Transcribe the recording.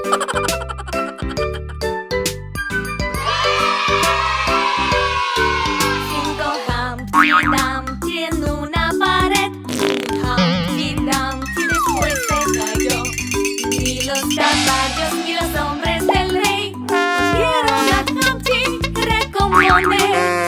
Cinco Humpty Dumpty en una pared. Humpty Dumpty después se cayó. Ni los caballos ni los hombres del rey pudieron a Humpty recomponer.